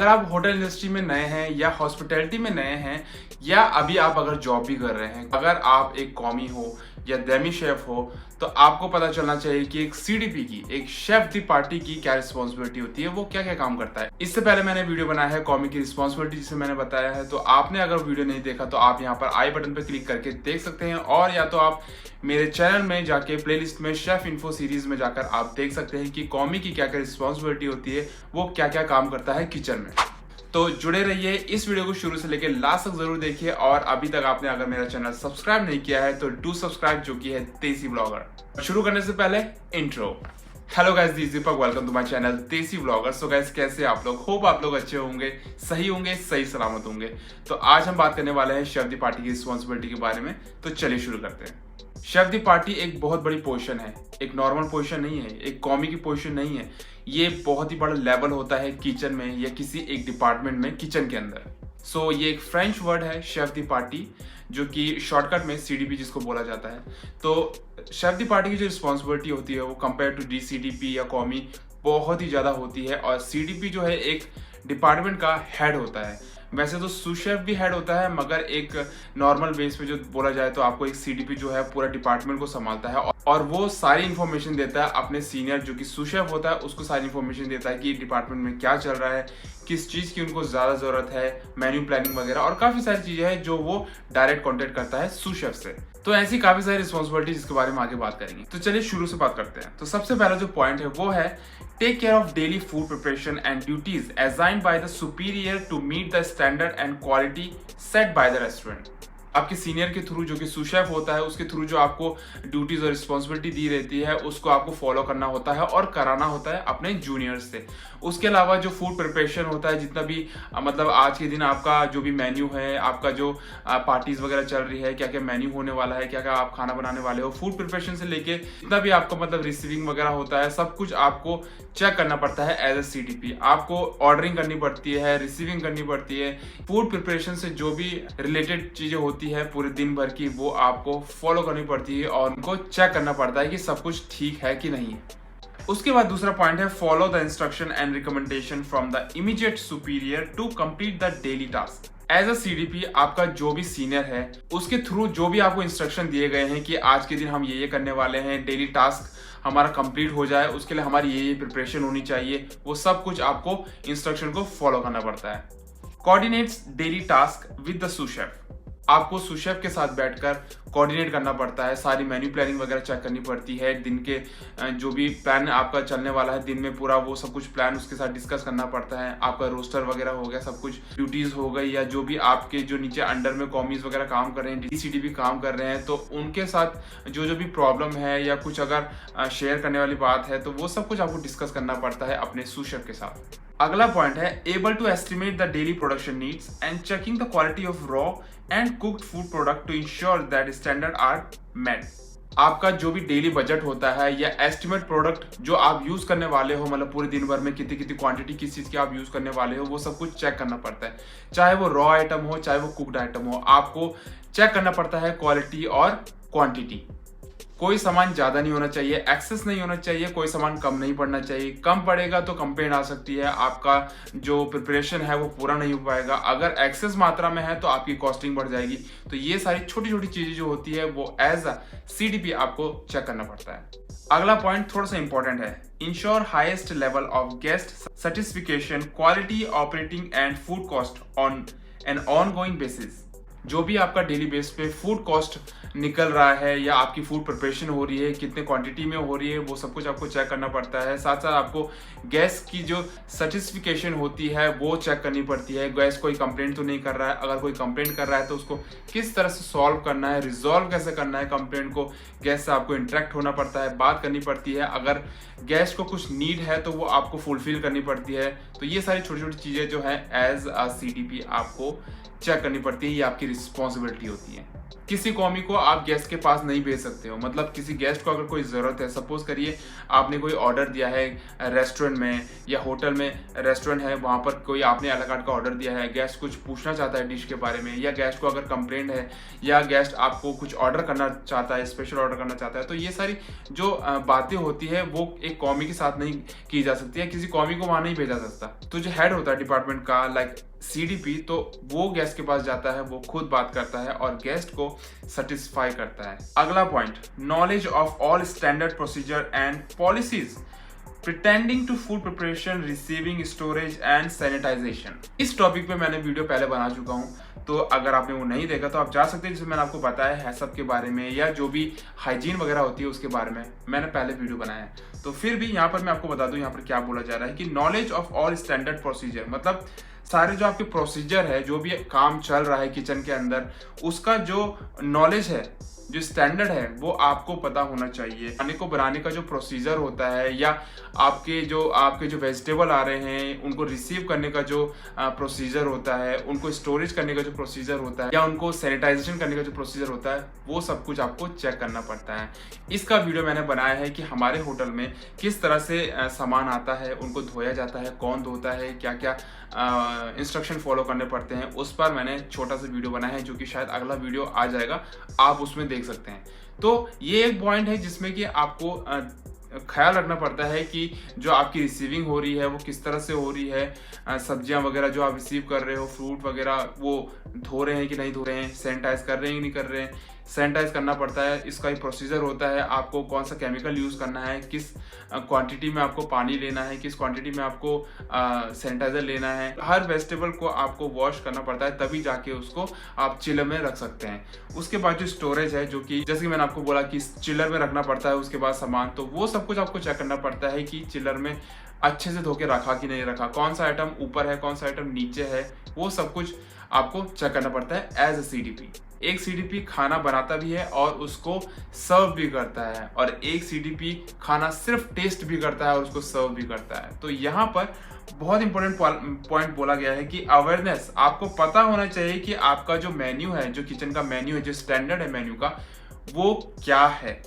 अगर आप hotel industry में नए हैं या हॉस्पिटैलिटी में नए हैं या अभी आप अगर जॉब भी कर रहे हैं, अगर आप एक कॉमी हो या डेमी शेफ हो, तो आपको पता चलना चाहिए कि एक सीडीपी की, एक शेफ दी पार्टी की क्या रिस्पॉन्सिबिलिटी होती है, वो क्या क्या काम करता है। इससे पहले मैंने वीडियो बनाया है कॉमी की रिस्पॉन्सिबिलिटी, जिसे मैंने बताया है। तो आपने अगर वीडियो नहीं देखा तो आप यहाँ पर आई बटन पर क्लिक करके देख सकते हैं, और या तो आप मेरे चैनल में जाके प्लेलिस्ट में शेफ इन्फो सीरीज में जाकर आप देख सकते हैं कि कॉमी की क्या क्या रिस्पॉन्सिबिलिटी होती है, वो क्या क्या काम करता है किचन में। तो जुड़े रहिए, इस वीडियो को शुरू से लेकर लास्ट तक जरूर देखिए। और अभी तक आपने अगर मेरा चैनल सब्सक्राइब नहीं किया है तो डू सब्सक्राइब, जो कि है देसी ब्लॉगर। शुरू करने से पहले intro. Hello guys, this Deepak, welcome to my channel Desi blogger. So guys, कैसे आप लोग? होप आप लोग अच्छे होंगे, सही सलामत होंगे। तो आज हम बात करने वाले हैं शेफ दी पार्टी की रिस्पॉन्सिबिलिटी के बारे में। तो चलिए शुरू करते हैं। शेफ दी पार्टी एक बहुत बड़ी पोजीशन है, एक नॉर्मल पोजीशन नहीं है, एक कॉमी की पोजीशन नहीं है। ये बहुत ही बड़ा लेवल होता है किचन में या किसी एक डिपार्टमेंट में, किचन के अंदर। सो ये एक फ्रेंच वर्ड है शेफ दी पार्टी, जो कि शॉर्टकट में सीडीपी जिसको बोला जाता है। तो शेफ दी पार्टी की जो रिस्पॉन्सिबिलिटी होती है वो कंपेयर टू डीसीडीपी या कॉमी बहुत ही ज़्यादा होती है। और सीडीपी जो है एक डिपार्टमेंट का हेड होता है। वैसे तो सूशेफ भी हेड होता है, मगर एक नॉर्मल बेस पे जो बोला जाए तो आपको एक सीडीपी जो है पूरा डिपार्टमेंट को संभालता है, और वो सारी इन्फॉर्मेशन देता है अपने सीनियर जो कि सूशेफ होता है, उसको सारी इन्फॉर्मेशन देता है कि डिपार्टमेंट में क्या चल रहा है, किस चीज़ की उनको ज़्यादा ज़रूरत है, मेन्यू प्लानिंग वगैरह, और काफ़ी सारी चीज़ें हैं जो वो डायरेक्ट कॉन्टेक्ट करता है सूशेफ से। तो ऐसी काफ़ी सारी रिस्पॉन्सिबिलिटी जिसके बारे में आगे बात करेंगे। तो चलिए शुरू से बात करते हैं। तो सबसे पहला जो पॉइंट है वो है take care of daily food preparation and duties assigned by the superior to meet the standard and quality set by the restaurant. आपके सीनियर के थ्रू, जो कि सूशेफ होता है, उसके थ्रू जो आपको ड्यूटीज और रिस्पॉन्सिबिलिटी दी रहती है उसको आपको फॉलो करना होता है और कराना होता है अपने जूनियर्स से। उसके अलावा जो फूड प्रिपरेशन होता है, जितना भी मतलब आज के दिन आपका जो भी मेन्यू है, आपका जो पार्टीज वगैरह चल रही है, क्या क्या मेन्यू होने वाला है, क्या क्या आप खाना बनाने वाले हो, फूड प्रिपरेशन से लेके जितना भी आपका मतलब रिसीविंग वगैरह होता है, सब कुछ आपको चेक करना पड़ता है एज ए सीडीपी। आपको ऑर्डरिंग करनी पड़ती है, रिसीविंग करनी पड़ती है, फूड प्रिपरेशन से जो भी रिलेटेड चीजें होती है पूरे दिन भर की, वो आपको फॉलो करनी पड़ती है और उनको चेक करना पड़ता है कि सब कुछ ठीक है कि नहीं। उसके बाद दूसरा पॉइंट है follow the instruction and recommendation from the immediate superior to complete the daily task. As a CDP आपका जो भी सीनियर है उसके थ्रू जो भी आपको इंस्ट्रक्शन दिए गए हैं कि आज के दिन हम ये करने वाले हैं, डेली टास्क हमारा कंप्लीट हो जाए, उसके लिए हमारी ये प्रिपरेशन होनी चाहिए, वो सब कुछ आपको इंस्ट्रक्शन को फॉलो करना पड़ता है। Coordinates daily task with the sous chef. आपको सूशेफ के साथ बैठकर कोऑर्डिनेट करना पड़ता है, सारी मेन्यू प्लानिंग वगैरह चेक करनी पड़ती है, दिन के जो भी प्लान आपका चलने वाला है दिन में पूरा, वो सब कुछ प्लान उसके साथ डिस्कस करना पड़ता है। आपका रोस्टर वगैरह हो गया, सब कुछ ड्यूटीज हो गई, या जो भी आपके जो नीचे अंडर में कॉमीज वगैरह काम कर रहे हैं, डीसीडीपी काम कर रहे हैं, तो उनके साथ जो जो भी प्रॉब्लम है या कुछ अगर शेयर करने वाली बात है तो वो सब कुछ आपको डिस्कस करना पड़ता है अपने सूशेफ के साथ। अगला पॉइंट है able to estimate the daily production needs and checking the quality of raw and cooked food product to ensure that standard are met. आपका जो भी डेली बजट होता है या एस्टिमेट प्रोडक्ट जो आप यूज करने वाले हो, मतलब पूरे दिन भर में कितनी कितनी क्वांटिटी किस चीज की आप यूज करने वाले हो, वो सब कुछ चेक करना पड़ता है। चाहे वो रॉ आइटम हो, चाहे वो कुक्ड आइटम हो, आपको चेक करना पड़ता है क्वालिटी और क्वांटिटी। कोई सामान ज्यादा नहीं होना चाहिए, एक्सेस नहीं होना चाहिए, कोई सामान कम नहीं पड़ना चाहिए। कम पड़ेगा तो कंप्लेंट आ सकती है, आपका जो प्रिपरेशन है वो पूरा नहीं हो पाएगा। अगर एक्सेस मात्रा में है तो आपकी कॉस्टिंग बढ़ जाएगी। तो ये सारी छोटी छोटी चीजें जो होती है वो एज अ सीडीपी आपको चेक करना पड़ता है। अगला पॉइंट थोड़ा सा इंपॉर्टेंट है, ensure highest level of guest satisfaction, quality, operating and food cost on an ongoing basis. जो भी आपका डेली बेस पे फूड कॉस्ट निकल रहा है या आपकी फूड प्रिपरेशन हो रही है, कितने क्वांटिटी में हो रही है, वो सब कुछ आपको चेक करना पड़ता है। साथ साथ आपको गैस की जो सर्टिफिकेशन होती है वो चेक करनी पड़ती है, गैस कोई कंप्लेंट तो नहीं कर रहा है। अगर कोई कंप्लेंट कर रहा है तो उसको किस तरह से सॉल्व करना है, रिजॉल्व कैसे करना है कंप्लेंट को, गैस से आपको इंटरेक्ट होना पड़ता है, बात करनी पड़ती है। अगर गैस को कुछ नीड है तो वो आपको फुलफिल करनी पड़ती है। तो ये सारी छोटी छोटी चीज़ें जो है एज अ सीडीपी आपको चेक करनी पड़ती है, ये आपकी रिस्पॉन्सिबिलिटी होती है। किसी कॉमी को आप गेस्ट के पास नहीं भेज सकते हो। मतलब किसी गेस्ट को अगर कोई ज़रूरत है, सपोज करिए आपने कोई ऑर्डर दिया है रेस्टोरेंट में या होटल में, रेस्टोरेंट है वहाँ पर कोई आपने अला कार्ट का ऑर्डर दिया है, गेस्ट कुछ पूछना चाहता है डिश के बारे में, या गेस्ट को अगर कंप्लेंट है, या गेस्ट आपको कुछ ऑर्डर करना चाहता है, स्पेशल ऑर्डर करना चाहता है, तो ये सारी जो बातें होती है वो एक कॉमी के साथ नहीं की जा सकती है, किसी कॉमी को वहाँ नहीं भेजा सकता। तो जो हेड होता है डिपार्टमेंट का, लाइक CDP, तो वो गेस्ट के पास जाता है, वो खुद बात करता है और गेस्ट को सेटिस्फाई करता है। अगला point, knowledge of all standard procedure and policies pretending to food preparation, receiving, storage and sanitisation. इस टॉपिक पे मैंने वीडियो पहले बना चुका हूँ, तो अगर आपने वो नहीं देखा तो आप जा सकते हैं, जिसमें मैंने आपको बताया है सब के बारे में, या जो भी हाइजीन वगैरह होती है उसके बारे में मैंने पहले वीडियो बनाया है। तो फिर भी यहाँ पर मैं आपको बता दूं यहाँ पर क्या बोला जा रहा है कि knowledge of all standard procedure, मतलब सारे जो आपके प्रोसीजर है, जो भी काम चल रहा है किचन के अंदर, उसका जो नॉलेज है, जो स्टैंडर्ड है, वो आपको पता होना चाहिए। खाने को बनाने का जो प्रोसीजर होता है, या आपके जो वेजिटेबल आ रहे हैं उनको रिसीव करने का जो प्रोसीजर होता है, उनको स्टोरेज करने का जो प्रोसीजर होता है, या उनको सैनिटाइजेशन करने का जो प्रोसीजर होता है, वो सब कुछ आपको चेक करना पड़ता है। इसका वीडियो मैंने बनाया है कि हमारे होटल में किस तरह से सामान आता है, उनको धोया जाता है, कौन धोता है, क्या क्या इंस्ट्रक्शन फॉलो करने पड़ते हैं, उस पर मैंने छोटा सा वीडियो बनाया है, जो कि शायद अगला वीडियो आ जाएगा, आप उसमें देख सकते हैं। तो ये एक पॉइंट है जिसमें कि आपको ख्याल रखना पड़ता है कि जो आपकी रिसीविंग हो रही है वो किस तरह से हो रही है, सब्जियां वगैरह जो आप रिसीव कर रहे हो, फ्रूट वगैरह, वो धो रहे हैं कि नहीं धो रहे हैं, सैनिटाइज कर रहे हैं कि नहीं कर रहे हैं। सैनिटाइज करना पड़ता है, इसका एक प्रोसीजर होता है, आपको कौन सा केमिकल यूज़ करना है, किस क्वांटिटी में आपको पानी लेना है, किस क्वांटिटी में आपको सैनिटाइजर लेना है। हर वेजिटेबल को आपको वॉश करना पड़ता है, तभी जाके उसको आप चिलर में रख सकते हैं। उसके बाद जो स्टोरेज है, जो कि जैसे कि मैंने आपको बोला कि चिलर में रखना पड़ता है उसके बाद सामान, तो वो सब कुछ आपको चेक करना पड़ता है कि चिलर में अच्छे से धो के रखा कि नहीं रखा, कौन सा आइटम ऊपर है, कौन सा आइटम नीचे है, वो सब कुछ आपको चेक करना पड़ता है एज ए CDP। एक CDP खाना बनाता भी है और उसको सर्व भी करता है, और एक CDP खाना सिर्फ टेस्ट भी करता है और उसको सर्व भी करता है। तो यहाँ पर बहुत इंपॉर्टेंट पॉइंट बोला गया है कि अवेयरनेस, आपको पता होना चाहिए कि आपका जो मेन्यू है, जो किचन का मेन्यू है, जो स्टैंडर्ड है मेन्यू का, वो क्या है,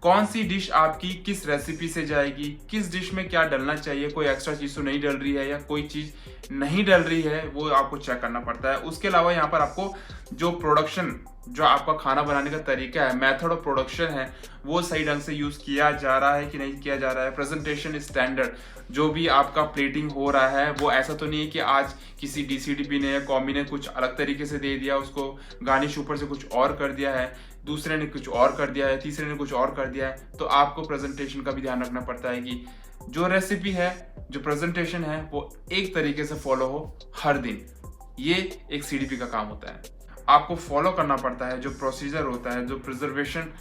कौन सी डिश आपकी किस रेसिपी से जाएगी, किस डिश में क्या डलना चाहिए, कोई एक्स्ट्रा चीज़ तो नहीं डल रही है, या कोई चीज़ नहीं डल रही है, वो आपको चेक करना पड़ता है। उसके अलावा यहाँ पर आपको जो प्रोडक्शन, जो आपका खाना बनाने का तरीका है, मेथड ऑफ प्रोडक्शन है, वो सही ढंग से यूज़ किया जा रहा है कि नहीं किया जा रहा है। प्रेजेंटेशन स्टैंडर्ड, जो भी आपका प्लेटिंग हो रहा है, वो ऐसा तो नहीं है कि आज किसी DCDP ने या कॉमी ने कुछ अलग तरीके से दे दिया, उसको गार्निश ऊपर से कुछ और कर दिया है, दूसरे ने कुछ और कर दिया है, तीसरे ने कुछ और कर दिया है। तो आपको प्रेजेंटेशन का भी ध्यान रखना पड़ता है कि जो रेसिपी है, जो प्रेजेंटेशन है, वो एक तरीके से फॉलो हो हर दिन। ये एक CDP का काम होता है। आपको फॉलो करना पड़ता है जो प्रोसीजर होता है, जो प्रिजर्वेशन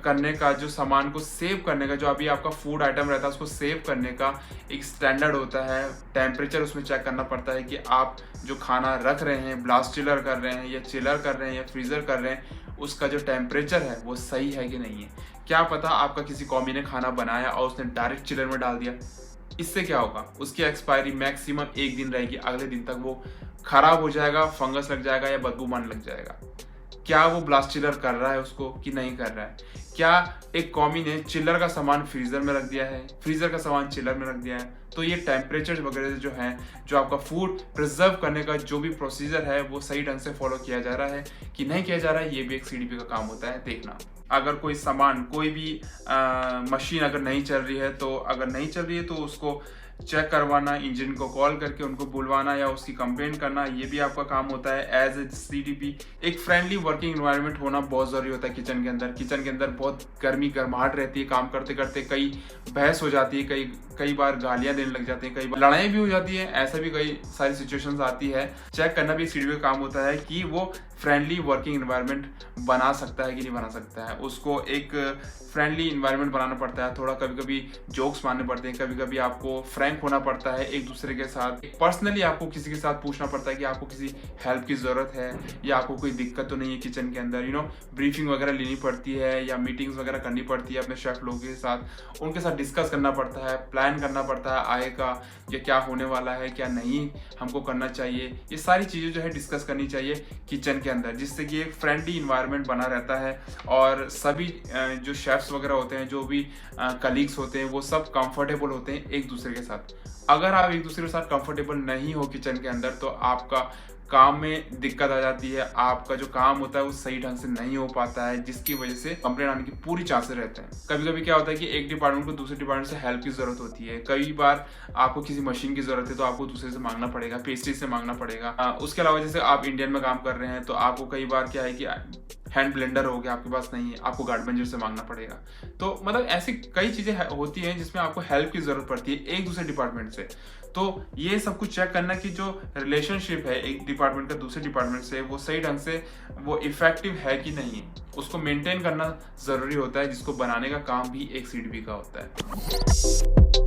करने का, जो सामान को सेव करने का, जो अभी आपका फूड आइटम रहता है उसको सेव करने का एक स्टैंडर्ड होता है। टेम्परेचर उसमें चेक करना पड़ता है कि आप जो खाना रख रहे हैं, ब्लास्ट चिलर कर रहे हैं या चिलर कर रहे हैं या फ्रीज़र कर रहे हैं, उसका जो टेम्परेचर है वो सही है कि नहीं है। क्या पता आपका किसी कॉमी ने खाना बनाया और उसने डायरेक्ट चिलर में डाल दिया, इससे क्या होगा, उसकी एक्सपायरी मैक्सिमम 1 दिन रहेगी, अगले दिन तक वो खराब हो जाएगा, फंगस लग जाएगा या बदबू मारने लग जाएगा। क्या वो ब्लास्ट चिलर कर रहा है उसको कि नहीं कर रहा है? क्या एक कॉमी ने चिलर का सामान फ्रीजर में रख दिया है, फ्रीजर का सामान चिलर में रख दिया है? तो ये टेम्परेचर वगैरह जो है, जो आपका फूड प्रिजर्व करने का जो भी प्रोसीजर है, वो सही ढंग से फॉलो किया जा रहा है कि नहीं किया जा रहा है, ये भी एक CDP का काम होता है देखना। अगर कोई सामान, कोई भी मशीन अगर नहीं चल रही है, तो अगर नहीं चल रही है तो उसको चेक करवाना, इंजन को कॉल करके उनको बुलवाना या उसकी कंप्लेंट करना, ये भी आपका काम होता है एज ए CDP। एक फ्रेंडली वर्किंग एनवायरनमेंट होना बहुत ज़रूरी होता है किचन के अंदर। किचन के अंदर बहुत गर्माहट रहती है, काम करते करते कई बहस हो जाती है, कई बार गालियां देने लग जाते हैं, कई बार लड़ाई भी हो जाती है, ऐसा भी कई सारी सिचुएशंस आती है। चेक करना भी CDP का काम होता है कि वो फ्रेंडली वर्किंग एनवायरनमेंट बना सकता है कि नहीं बना सकता है। उसको एक फ्रेंडली इन्वायरमेंट बनाना पड़ता है, थोड़ा कभी कभी जोक्स मारने पड़ते हैं, कभी कभी आपको फ्रैंक होना पड़ता है एक दूसरे के साथ। पर्सनली आपको किसी के साथ पूछना पड़ता है कि आपको किसी हेल्प की ज़रूरत है या आपको कोई दिक्कत तो नहीं है किचन के अंदर। ब्रीफिंग वगैरह लेनी पड़ती है या मीटिंग्स वगैरह करनी पड़ती है अपने शेफ लोगों के साथ, उनके साथ डिस्कस करना पड़ता है, प्लान करना पड़ता है आगे का, या क्या होने वाला है, क्या नहीं हमको करना चाहिए। ये सारी चीज़ें जो है डिस्कस करनी चाहिए किचन के अंदर, जिससे कि एक फ्रेंडली इन्वायरमेंट बना रहता है और सभी जो शेफ्स वगैरह होते हैं, जो भी कलीग्स होते हैं, वो सब कंफर्टेबल होते हैं एक दूसरे के साथ। अगर आप एक दूसरे के साथ कंफर्टेबल नहीं हो किचन के अंदर, तो आपका काम में दिक्कत आ जाती है, आपका जो काम होता है वो सही ढंग से नहीं हो पाता है, जिसकी वजह से कंप्लेंट आने की पूरी चांसेस रहते हैं। कभी कभी क्या होता है कि एक डिपार्टमेंट को दूसरे डिपार्टमेंट से हेल्प की जरूरत होती है, कई बार आपको किसी मशीन की जरूरत है तो आपको दूसरे से मांगना पड़ेगा, पेस्ट्री से मांगना पड़ेगा। उसके अलावा जैसे आप इंडियन में काम कर रहे हैं तो आपको कई बार क्या है कि हैंड ब्लेंडर हो गया, आपके पास नहीं है, आपको गार्डबेंजर से मांगना पड़ेगा। तो मतलब ऐसी कई चीजें होती हैं जिसमें आपको हेल्प की जरूरत पड़ती है एक दूसरे डिपार्टमेंट से। तो ये सब कुछ चेक करना कि जो रिलेशनशिप है एक डिपार्टमेंट का दूसरे डिपार्टमेंट से, वो सही ढंग से वो इफेक्टिव है कि नहीं, उसको मेंटेन करना जरूरी होता है, जिसको बनाने का काम भी एक सीडीपी का होता है।